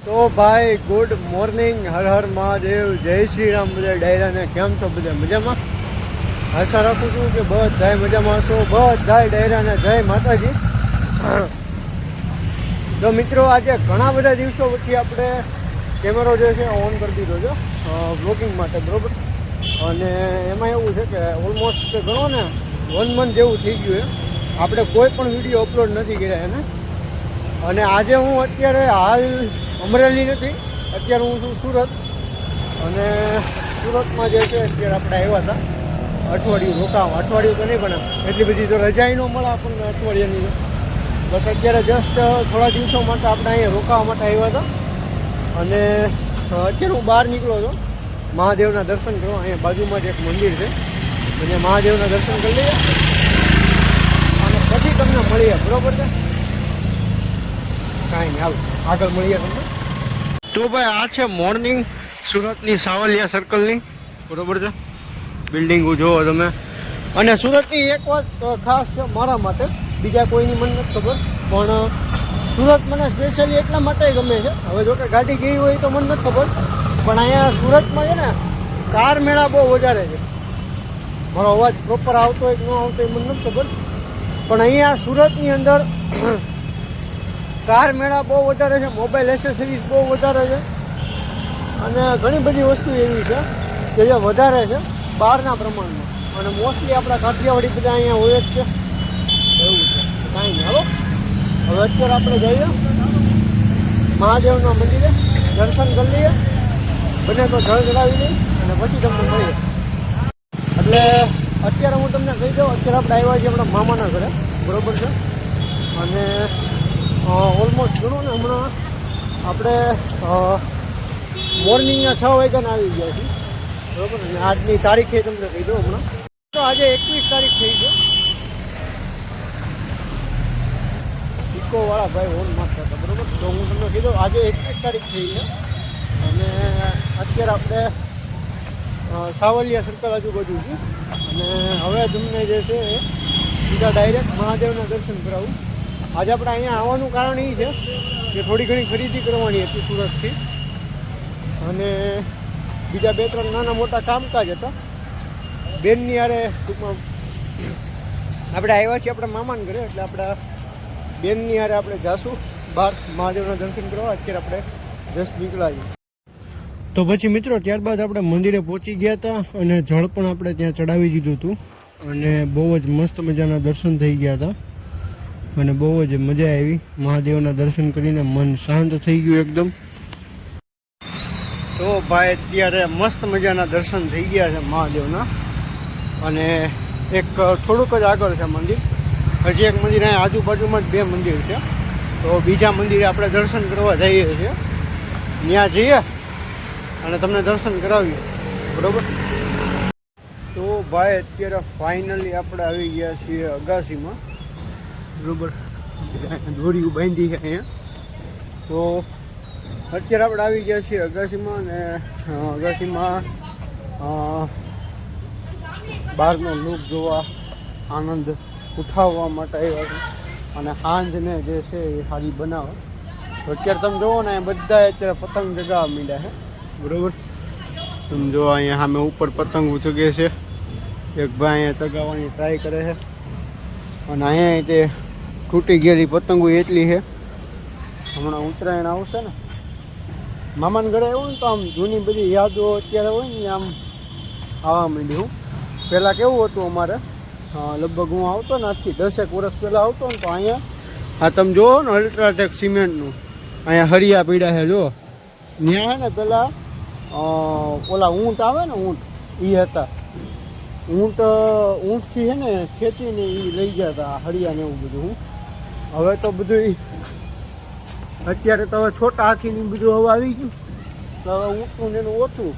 તો ભાઈ good morning, Har Har Mahadev, જય શ્રી રામ. બધા ડાયરાને કેમ છો? બધા મજામાં? આશા રાખું છું કે બધા મજામાં છો. બધા ડાયરાને જય માતાજી. તો મિત્રો, આજે ઘણા બધા દિવસો પછી આપણે કેમેરો જે છે ઓન કરી દીધો છે બ્લોગિંગ માટે, બરાબર. અને એમાં એવું છે કે ઓલમોસ્ટ ગણો ને 1 મંથ જેવું થઈ ગયું છે આપણે કોઈ પણ વિડીયો અપલોડ નથી કર્યા એને. અને આજે હું અત્યારે હાલ અમરેલી નથી, અત્યારે હું છું સુરત. અને સુરતમાં જે છે અત્યારે આપણે આવ્યા હતા અઠવાડિયું રોકાવા. અઠવાડિયું તો નહીં પણ એટલી બધી તો રજાઈ ન મળે આપણને અઠવાડિયાની. બસ અત્યારે જસ્ટ થોડા દિવસો માટે આપણે અહીંયા રોકાવા માટે આવ્યા હતા. અને અત્યારે હું બહાર નીકળ્યો હતો મહાદેવના દર્શન કરવા. અહીંયા બાજુમાં જ એક મંદિર છે, અને મહાદેવના દર્શન કરી લઈએ અને પછી તમને મળીએ, બરાબર છે? કાંઈ નહીં, હાલ આગળ મળીએ તમને. તો ભાઈ, આ છે મોર્નિંગ સુરતની સાવલિયા સર્કલની, બરાબર છે? બિલ્ડિંગો જોવો તમે. અને સુરતની એક વાત ખાસ છે મારા માટે, બીજા કોઈની મને નથી ખબર, પણ સુરત મને સ્પેશિયલી એટલા માટે ગમે છે. હવે જો કે ગાડી ગઈ હોય તો મને નથી ખબર, પણ અહીંયા સુરતમાં છે ને કાર મેળા બહુ વધારે છે. મારો અવાજ પ્રોપર આવતો હોય કે ન આવતો હોય મને નથી ખબર, પણ અહીંયા સુરતની અંદર કાર મેળા બહુ વધારે છે, મોબાઈલ એસેસરીઝ બહુ વધારે છે, અને ઘણી બધી વસ્તુ એવી છે કે જે વધારે છે બહારના પ્રમાણમાં. અને મોસ્ટલી આપણા કાઠિયાવાડી બધા અહીંયા હોય જ છે, એવું છે. કાંઈ નહીં, હાલો હવે અત્યારે આપણે જઈએ મહાદેવના મંદિરે, દર્શન કરી લઈએ, બને તો જળ ચડાવી લઈએ અને પછી તમને મળીએ. એટલે અત્યારે હું તમને કહી દઉં, અત્યારે આપણે આવ્યા છીએ આપણા મામાના ઘરે, બરાબર છે? અને ઓલમોસ્ટ ગણો ને હમણાં આપણે મોર્નિંગના 6 વાગ્યાના આવી ગયા છીએ, બરાબર. અને આજની તારીખે તમને કહી દઉં હમણાં તો આજે 21 તારીખ થઈ છે. ઇકોવાળા ભાઈ હોર્ન મારતા હતા, બરાબર. તો હું તમને કીધું આજે 21 તારીખ થઈ છે. અને અત્યારે આપણે સાવલિયા સર્કલ આજુબાજુ છે. અને હવે તમને જે છે સીધા ડાયરેક્ટ મહાદેવના દર્શન કરાવું. આજે આપણે અહીંયા આવવાનું કારણ એ છે કે થોડી ઘણી ખરીદી કરવાની હતી સુરતથી, અને બીજા 2-3 નાના મોટા કામકાજ હતા. બેનની યારે ટૂંકમાં આપણે આવ્યા છીએ આપણા મામાને ઘરે, એટલે આપણા બેનની યારે આપણે જાશું બહાર મહાદેવના દર્શન કરવા. અત્યારે આપણે જસ્ટ નીકળ્યા છીએ. તો પછી મિત્રો, ત્યારબાદ આપણે મંદિરે પહોંચી ગયા હતા અને જળ પણ આપણે ત્યાં ચડાવી દીધું હતું. અને બહુ જ મસ્ત મજાના દર્શન થઈ ગયા હતા અને બહુ જ મજા આવી. મહાદેવના દર્શન કરીને મન શાંત થઈ ગયું એકદમ. તો ભાઈ, અત્યારે મસ્ત મજાના દર્શન થઈ ગયા છે મહાદેવના. અને એક થોડુંક જ આગળ છે મંદિર, હજી એક મંદિર અહીંયા આજુબાજુમાં જ 2 મંદિર છે. તો બીજા મંદિરે આપણે દર્શન કરવા જઈએ છીએ, ત્યાં જઈએ અને તમને દર્શન કરાવીએ, બરાબર. તો ભાઈ, અત્યારે ફાઇનલી આપણે આવી ગયા છીએ અગાસીમાં, બરાબર. દોરીઓ બાંધી છે અહીંયા. તો અત્યારે આપણે આવી ગયા છીએ અગાસીમાં. અને અગાસીમાં બહારનો લુક જોવા, આનંદ ઉઠાવવા માટે આવ્યા છે. અને સાંજને જે છે એ સારી બનાવે. તો અત્યારે તમે જુઓ ને, બધા અત્યારે પતંગ ચગાવવા માંડ્યા છે, બરાબર. તમે જો અહીંયા સામે ઉપર પતંગ ચગે છે. એક ભાઈ અહીંયા ચગાવવાની ટ્રાય કરે છે. અને અહીંયા તે તૂટી ગયેલી પતંગો એટલી છે. હમણાં ઉત્તરાયણ આવશે ને, મામાને ઘરે એવું ને તો આમ જૂની બધી યાદો અત્યારે હોય ને આમ આવવા માંડી. હું પહેલાં કેવું હતું અમારે, લગભગ હું આવતો ને આજથી 10 વર્ષ પહેલાં આવતો ને, તો અહીંયા આ તમે જુઓ ને અલ્ટ્રાટેક સિમેન્ટનું અહીંયા હરિયા પીડા છે. જો ત્યાં છે ને પહેલાં ઓલા ઊંટ આવે ને, ઊંટ એ હતા. ઊંટથી છે ને ખેંચીને એ લઈ ગયા હતા હરિયાને એવું બધું. હવે તો બધું અત્યારે તો હવે છોટા હાથીની બધું હવે આવી ગયું, તો હવે ઊંટનું એનું ઓછું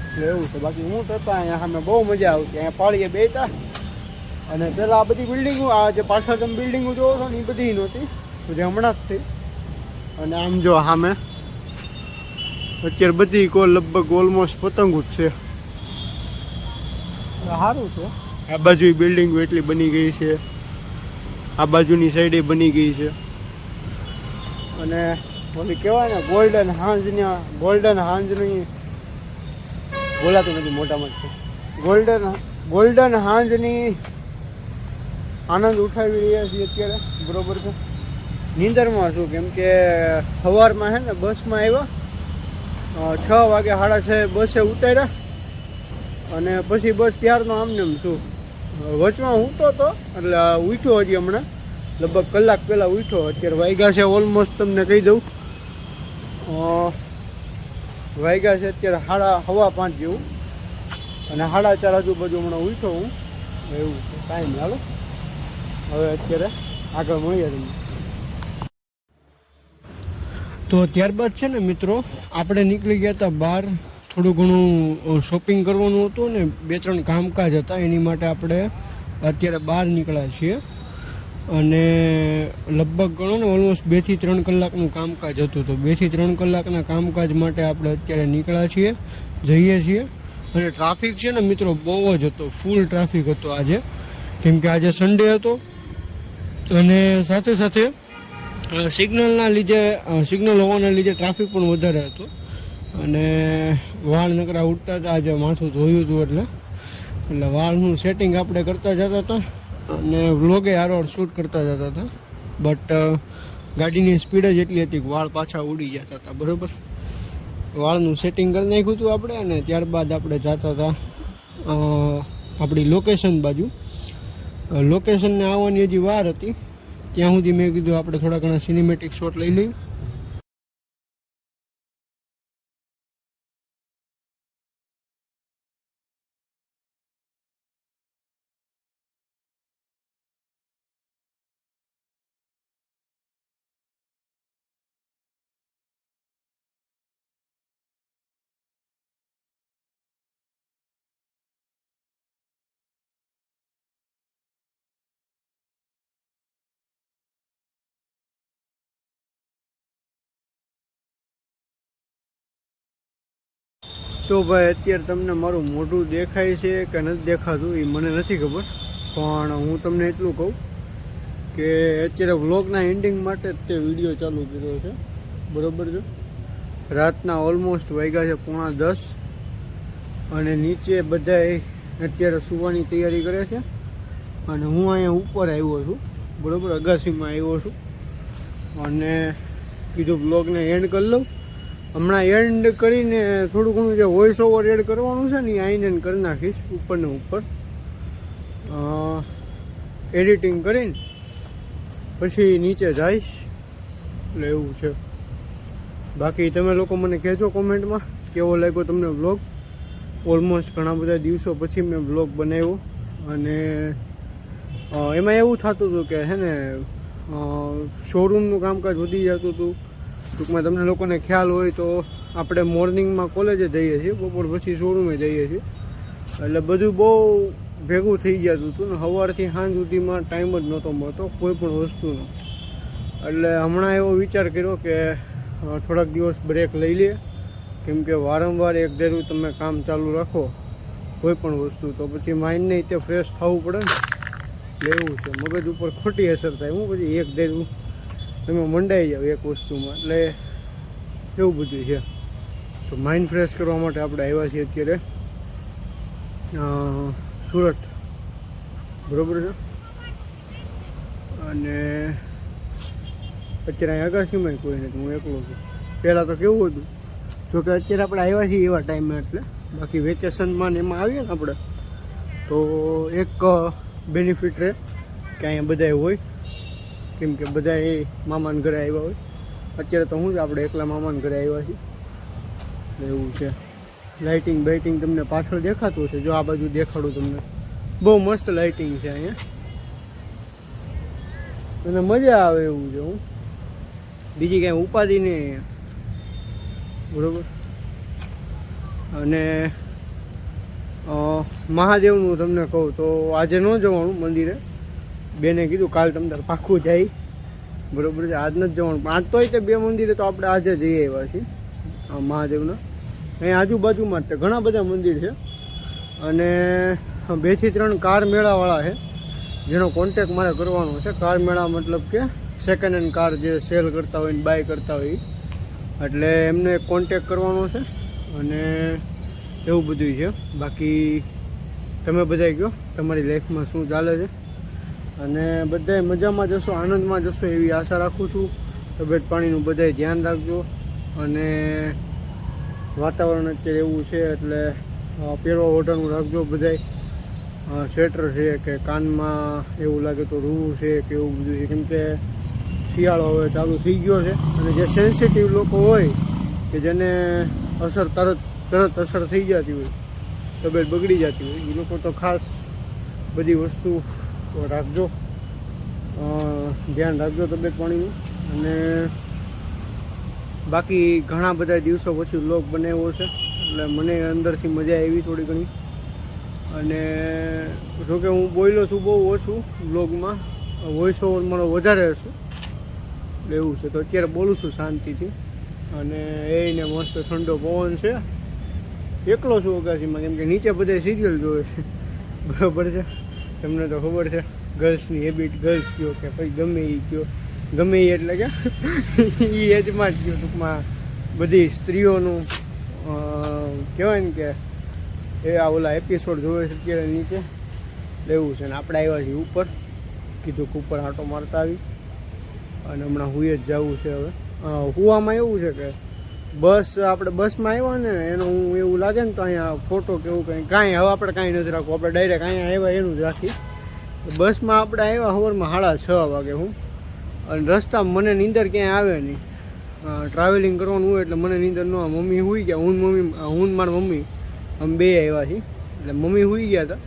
એટલે એવું છે. બાકી ઊંટ હતા અહીંયા સામે, બહુ મજા આવતી. અહીંયા પાળીએ બેઠા. અને પહેલાં આ બધી બિલ્ડિંગો, આ જે પાછળ તમે બિલ્ડિંગો જોવો છો ને, એ બધી નહોતી, જે હમણાં જ થઈ. અને આમ જો સામે અત્યારે બધી લગભગ ઓલમોસ્ટ પતંગો જ છે. સારું છે. આ બાજુ બિલ્ડિંગો એટલી બની ગઈ છે, આ બાજુની સાઈડે બની ગઈ છે. અને ઓલી કહેવાય ને ગોલ્ડન હાંજની બોલાતું નથી મોટામાં જ ગોલ્ડન હાંજની આનંદ ઉઠાવી રહ્યા છીએ અત્યારે, બરોબર છે. નીંદરમાં છું, કેમ કે સવારમાં છે ને બસમાં આવ્યા 6 વાગે 6:30 બસે ઉતાર્યા અને પછી બસ ત્યારનો આમને એમ છું. વચમાં ઊંઘતો હતો એટલે ઉઠ્યો હજી હમણાં લગભગ કલાક પહેલાં ઉઠ્યો. અત્યારે વાગ્યા છે ઓલમોસ્ટ તમને કહી દઉં વાગ્યા છે અત્યારે 4:15 જેવું અને 4:30 આજુબાજુ હમણાં ઉઠ્યો હું. એવું છે ટાઈમ. હાલો હવે અત્યારે આગળ મળીએ તમને. તો ત્યારબાદ છે ને મિત્રો આપણે નીકળી ગયા હતા બહાર. થોડું ઘણું શોપિંગ કરવાનું હતું ને 2-3 કામકાજ હતા, એની માટે આપણે અત્યારે બહાર નીકળ્યા છીએ. અને લગભગ ગણો ને ઓલમોસ્ટ 2 થી 3 કલાકનું કામકાજ હતું. તો 2 થી 3 કલાકના કામકાજ માટે આપણે અત્યારે નીકળ્યા છીએ, જઈએ છીએ. અને ટ્રાફિક છે ને મિત્રો બહુ જ હતો, ફૂલ ટ્રાફિક હતો આજે, કેમ કે આજે સન્ડે હતો. અને સાથે સાથે સિગ્નલ હોવાના લીધે ટ્રાફિક પણ વધારે હતો. અને વાળ નકરા ઉઠતા હતા, આજે માથું ધોયું હતું એટલે વાળનું સેટિંગ આપણે કરતા જતા હતા અને વ્લોગે હારવાર શૂટ કરતા જતા હતા. બટ ગાડીની સ્પીડ જ એટલી હતી કે વાળ પાછા ઉડી જતા હતા, બરાબર. વાળનું સેટિંગ કરી નાખ્યું હતું આપણે અને ત્યારબાદ આપણે જતા હતા આપણી લોકેશન બાજુ. લોકેશનને આવવાની હજી વાર હતી, ત્યાં સુધી મેં કીધું આપણે થોડા ઘણા સિનેમેટિક શોટ લઈ લઈએ. તો ભાઈ અત્યારે તમને મારું મોઢું દેખાય છે કે નથી દેખાતું એ મને નથી ખબર, પણ હું તમને એટલું કહું કે અત્યારે વ્લોગના એન્ડિંગ માટે જ તે વિડીયો ચાલુ કર્યો છે, બરાબર છે. રાતના ઓલમોસ્ટ વાગ્યા છે 9:45 અને નીચે બધાએ અત્યારે સૂવાની તૈયારી કરે છે અને હું અહીંયા ઉપર આવ્યો છું, બરાબર, અગાસીમાં આવ્યો છું અને કીધું વ્લોગને એન્ડ કરી લઉં. હમણાં એન્ડ કરીને થોડું ઘણું જે વોઇસ ઓવર એડ કરવાનું છે ને એ આઈને કરી નાખીશ ઉપરને ઉપર એડિટિંગ કરીને પછી નીચે જઈશ, એટલે એવું છે. બાકી તમે લોકો મને કહેજો કોમેન્ટમાં કેવો લાગ્યો તમને વ્લોગ. ઓલમોસ્ટ ઘણા બધા દિવસો પછી મેં વ્લોગ બનાવ્યો અને એમાં એવું થતું હતું કે છે ને શોરૂમનું કામકાજ વધી જતું હતું. ટૂંકમાં તમને લોકોને ખ્યાલ હોય તો આપણે મોર્નિંગમાં કોલેજે જઈએ છીએ, બપોર પછી શોરૂમે જઈએ છીએ, એટલે બધું બહુ ભેગું થઈ જતું હતું ને સવારથી સાંજ સુધીમાં ટાઈમ જ નહોતો મળતો કોઈ પણ વસ્તુનો. એટલે હમણાં એવો વિચાર કર્યો કે થોડાક દિવસ બ્રેક લઈ લઈએ, કેમ કે વારંવાર એક ધારું તમે કામ ચાલુ રાખો કોઈ પણ વસ્તુ તો પછી માઇન્ડને રીતે ફ્રેશ થવું પડે ને, એટલે એવું છે. મગજ ઉપર ખોટી અસર થાય. હું પછી એક ધારું તમે મંડાઈ જાવ એક વસ્તુમાં, એટલે એવું બધું છે. તો માઇન્ડ ફ્રેશ કરવા માટે આપણે આવ્યા છીએ અત્યારે સુરત, બરાબર છે. અને અત્યારે અહીં અગાસીમાં કોઈ નથી, હું એકલો છું. પહેલાં તો કેવું હતું, જોકે અત્યારે આપણે આવ્યા છીએ એવા ટાઈમે, એટલે બાકી વેકેશનમાં ને એમાં આવીએ ને આપણે તો એક બેનિફિટ રહે કે અહીંયા બધાએ હોય, કેમ કે બધા એ મામાના ઘરે આવ્યા હોય. અત્યારે તો હું જ આપણે એકલા મામાના ઘરે આવ્યા છીએ, એવું છે. લાઇટિંગ બાઇટિંગ તમને પાછળ દેખાતું હશે, જો આ બાજુ દેખાડું તમને, બહુ મસ્ત લાઇટિંગ છે અહીંયા અને મજા આવે એવું છે. હું બીજી કાંઈ ઉપાધિ નહીં અહીંયા, બરાબર. અને મહાદેવનું તમને કહું તો આજે ન જવાનું મંદિરે, બેને કીધું કાલ તમે તાર પાક્કું જાય, બરાબર છે. આજ નથી જવાનું, પણ આજ તોય તે 2 મંદિરે તો આપણે આજે જઈ આવ્યા છીએ મહાદેવના. અહીં આજુબાજુમાં જ તે ઘણા બધા મંદિર છે અને 2 થી 3 કાર મેળાવાળા છે જેનો કોન્ટેક મારે કરવાનો છે. કાર મેળા મતલબ કે સેકન્ડ હેન્ડ કાર જે સેલ કરતા હોય ને બાય કરતા હોય એટલે એમને કોન્ટેક કરવાનો છે અને એવું બધું છે. બાકી તમે બધાય કહો તમારી લાઈફમાં શું ચાલે છે, અને બધાય મજામાં જશો, આનંદમાં જશો એવી આશા રાખું છું. તબિયત પાણીનું બધાય ધ્યાન રાખજો, અને વાતાવરણ અત્યારે એવું છે એટલે પહેરવા ઓઢાનું રાખજો બધાય. સ્વેટર છે કે કાનમાં એવું લાગે તો રૂ છે કે એવું બધું છે, કેમ કે શિયાળો હવે ચાલુ થઈ ગયો છે. અને જે સેન્સિટિવ લોકો હોય કે જેને અસર તરત અસર થઈ જતી હોય, તબિયત બગડી જતી હોય, એ લોકો તો ખાસ બધી વસ્તુ રાખજો, ધ્યાન રાખજો તબિયત પાણીનું. અને બાકી ઘણા બધા દિવસો પછી વ્લોગ બનાવ્યો છે એટલે મને અંદરથી મજા આવી થોડી ઘણી. અને જોકે હું બોલ્યો છું બહુ ઓછું વ્લોગમાં, વોઇસ ઓવર મારો વધારે હશે એટલે એવું છે. તો અત્યારે બોલું છું શાંતિથી, અને એને મસ્ત ઠંડો પવન છે. એકલો છું અગાસીમાં, કેમ કે નીચે બધા સિરિયલ જોવે છે, બરાબર છે. તમને તો ખબર છે ગર્લ્સની હેબિટ, ગર્લ્સ કયો કે પછી ગમે એ કયો, ગમે એ એટલે કે એ એજમાં જ કયો, ટૂંકમાં બધી સ્ત્રીઓનું કહેવાય ને કે એ આ ઓલા એપિસોડ જોવે છે અત્યારે નીચે લેવું છે. ને આપણે આવ્યા છીએ ઉપર, કીધું કે ઉપર આંટો મારતા આવી, અને હમણાં હુંય જ જવું છે. હવે હુવામાં એવું છે કે આપણે બસમાં આવ્યા ને એનું હું એવું લાગે ને તો અહીંયા ફોટો કે એવું કાંઈ હવે આપણે કાંઈ નથી રાખવું, આપણે ડાયરેક્ટ અહીંયા આવ્યા એનું જ રાખી. બસમાં આપણે આવ્યા સવારમાં 6:30 વાગે હું, અને રસ્તામાં મને નીંદર ક્યાંય આવે નહીં. ટ્રાવેલિંગ કરવાનું હોય એટલે મને નીંદર ન આવે. મમ્મી સૂઈ ગયા, હું મારી મમ્મી અમે બે આવ્યા છીએ, એટલે મમ્મી સૂઈ ગયા હતા,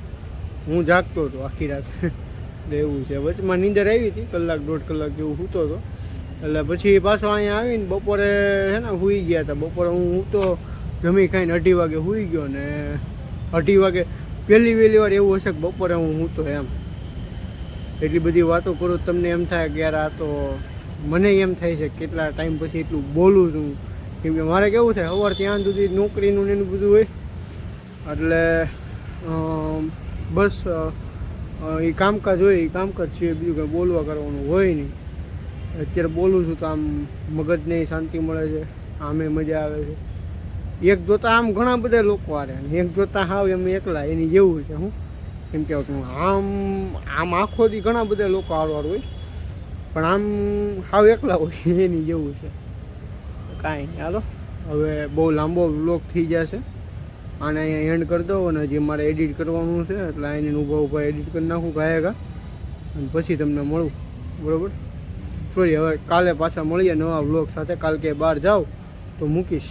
હું જાગતો હતો આખી રાત એટલે એવું છે. વચમાં નીંદર આવી હતી, 1-1.5 કલાક જેવું સૂતો હતો. એટલે પછી પાછો અહીંયા આવીને બપોરે છે ને સૂઈ ગયા હતા. બપોરે હું તો જમી ખાઈને 2:30 વાગે સૂઈ ગયો, ને 2:30 વાગે વહેલી વાર એવું હશે કે બપોરે હું સૂતો એમ. એટલી બધી વાતો કરું તમને એમ થાય કે યાર આ તો મને એમ થાય છે કેટલા ટાઈમ પછી એટલું બોલું છું. કેમ કે મારે કેવું થાય સવાર ત્યાં સુધી નોકરીનું ને એનું બધું હોય, એટલે બસ એ કામકાજ હોય, એ કામકાજ છે, બીજું કંઈ બોલવા કરવાનું હોય નહીં. અત્યારે બોલું છું તો આમ મગજને શાંતિ મળે છે, આમે મજા આવે છે. એક જોતા આમ ઘણા બધા લોકો આવે, એક જોતા હાવ એમ એકલા એની જેવું છે. હું કેમ કે આમ આખો દી ઘણા બધા લોકો હારવાર હોય, પણ આમ હાવ એકલા હોય એની જેવું છે. કાંઈ નહીં, હાલો હવે બહુ લાંબો વ્લોગ થઈ જશે, આને અહીંયા એન્ડ કરી દો. અને હજી મારે એડિટ કરવાનું છે એટલે આને ઊભા એડિટ કરી નાખું ગાયગા, અને પછી તમને મળું, બરાબર. સોરી, હવે કાલે પાછા મળીએ નવા વ્લોગ સાથે. કાલ કે બહાર જાઉં તો મૂકીશ.